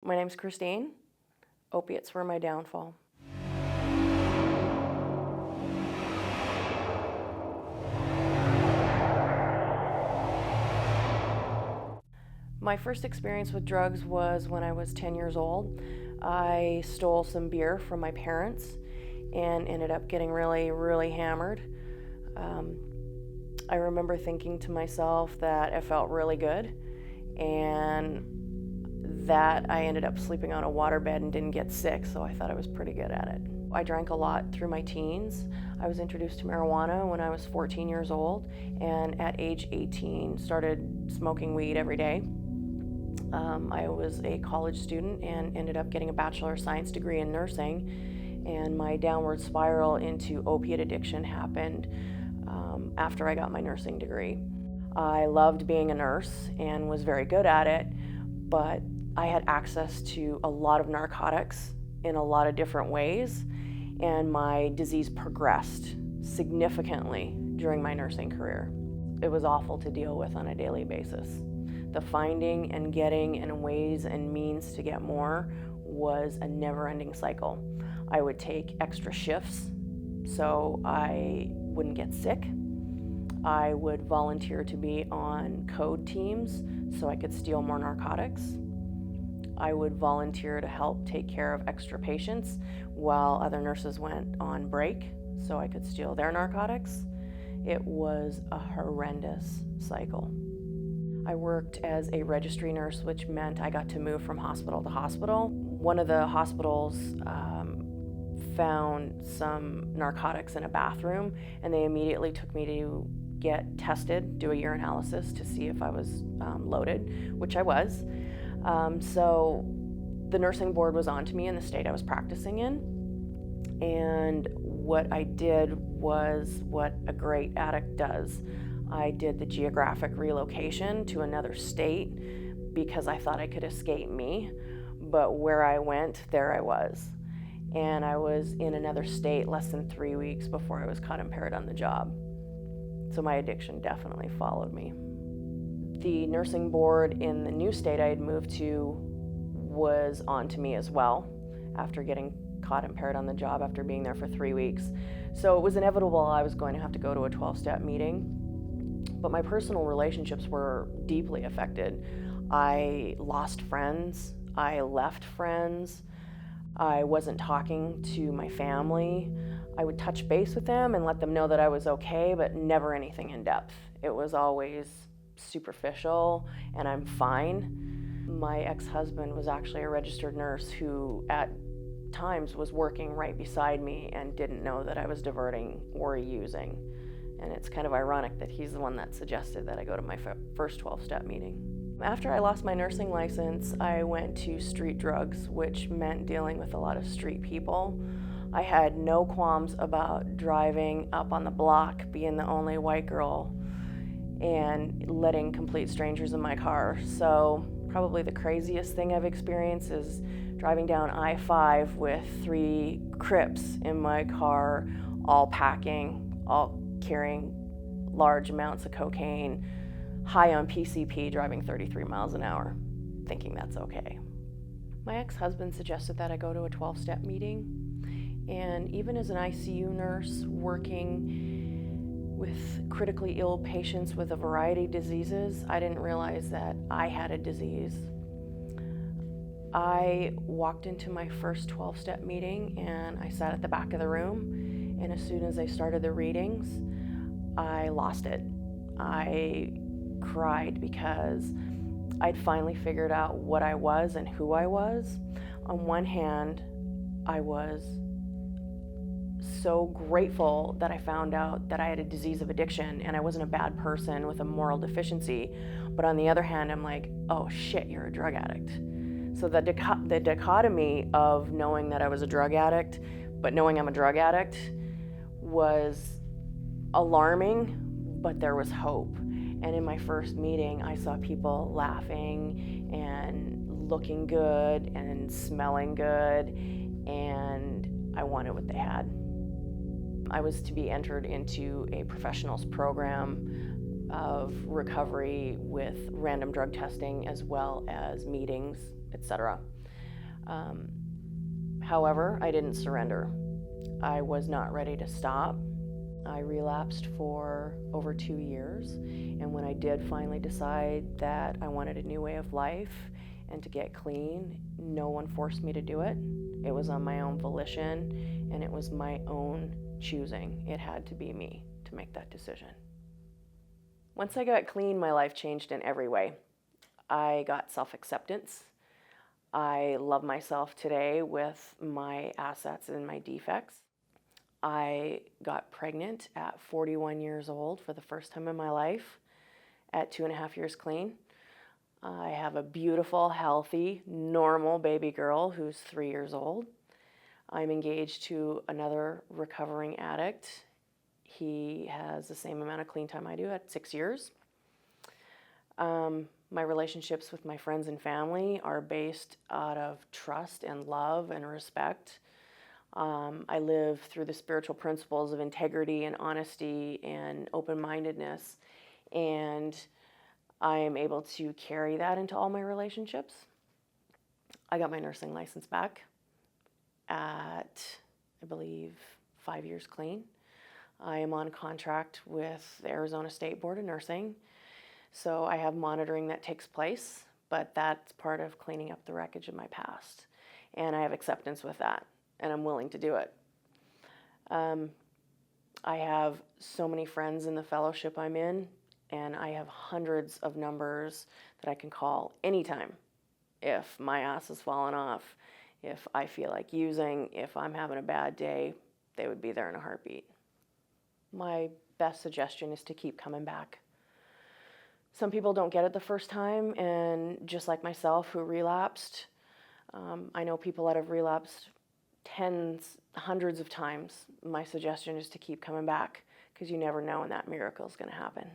My name's Christine. Opiates were my downfall. My first experience with drugs was when I was 10 years old. I stole some beer from my parents and ended up getting really hammered. I remember thinking to myself that it felt really good, and that I ended up sleeping on a waterbed and didn't get sick, so I thought I was pretty good at it. I drank a lot through my teens. I was introduced to marijuana when I was 14 years old, and at age 18 started smoking weed every day. I was a college student and ended up getting a Bachelor of Science degree in nursing, and my downward spiral into opiate addiction happened after I got my nursing degree. I loved being a nurse and was very good at it, but I had access to a lot of narcotics in a lot of different ways, and my disease progressed significantly during my nursing career. It was awful to deal with on a daily basis. The finding and getting and ways and means to get more was a never-ending cycle. I would take extra shifts so I wouldn't get sick. I would volunteer to be on code teams so I could steal more narcotics. I would volunteer to help take care of extra patients while other nurses went on break so I could steal their narcotics. It was a horrendous cycle. I worked as a registry nurse, which meant I got to move from hospital to hospital. One of the hospitals found some narcotics in a bathroom, and they immediately took me to get tested, do a urinalysis to see if I was loaded, which I was. So the nursing board was on to me in the state I was practicing in, and what I did was what a great addict does. I did the geographic relocation to another state because I thought I could escape me, but where I went, there I was. And I was in another state less than 3 weeks before I was caught impaired on the job. So my addiction definitely followed me. The nursing board in the new state I had moved to was on to me as well after getting caught impaired on the job after being there for 3 weeks. So it was inevitable I was going to have to go to a 12-step meeting. But my personal relationships were deeply affected. I lost friends, I left friends, I wasn't talking to my family. I would touch base with them and let them know that I was okay, but never anything in depth. It was always superficial and I'm fine. My ex-husband was actually a registered nurse who at times was working right beside me and didn't know that I was diverting or using. And it's kind of ironic that he's the one that suggested that I go to my first 12-step meeting. After I lost my nursing license, I went to street drugs, which meant dealing with a lot of street people. I had no qualms about driving up on the block, being the only white girl, and letting complete strangers in my car. So probably the craziest thing I've experienced is driving down I-5 with 3 Crips in my car, all packing, all carrying large amounts of cocaine, high on PCP, driving 33 miles an hour, thinking that's okay. My ex-husband suggested that I go to a 12-step meeting, and even as an ICU nurse working with critically ill patients with a variety of diseases, I didn't realize that I had a disease. I walked into my first 12-step meeting and I sat at the back of the room, and as soon as they started the readings, I lost it. I cried because I'd finally figured out what I was and who I was. On one hand, I was so grateful that I found out that I had a disease of addiction and I wasn't a bad person with a moral deficiency. But on the other hand, I'm like, oh shit, you're a drug addict. So the dichotomy of knowing that I was a drug addict, but knowing I'm a drug addict was alarming, but there was hope. And in my first meeting, I saw people laughing and looking good and smelling good, and I wanted what they had. I was to be entered into a professionals program of recovery with random drug testing as well as meetings, etc. However, I didn't surrender. I was not ready to stop. I relapsed for over 2 years, and when I did finally decide that I wanted a new way of life and to get clean, no one forced me to do it. It was on my own volition, and it was my own choosing. It had to be me to make that decision. Once I got clean, my life changed in every way. I got self-acceptance. I love myself today with my assets and my defects. I got pregnant at 41 years old for the first time in my life at 2.5 years clean. I have a beautiful, healthy, normal baby girl who's 3 years old. I'm engaged to another recovering addict. He has the same amount of clean time I do at 6 years. My relationships with my friends and family are based out of trust and love and respect. I live through the spiritual principles of integrity and honesty and open-mindedness, and I am able to carry that into all my relationships. I got my nursing license back at, I believe, 5 years clean. I am on contract with the Arizona State Board of Nursing, so I have monitoring that takes place, but that's part of cleaning up the wreckage of my past, and I have acceptance with that, and I'm willing to do it. I have so many friends in the fellowship I'm in, and I have hundreds of numbers that I can call anytime if my ass has fallen off, if I feel like using, if I'm having a bad day, they would be there in a heartbeat. My best suggestion is to keep coming back. Some people don't get it the first time, and just like myself who relapsed, I know people that have relapsed tens, hundreds of times. My suggestion is to keep coming back because you never know when that miracle is going to happen.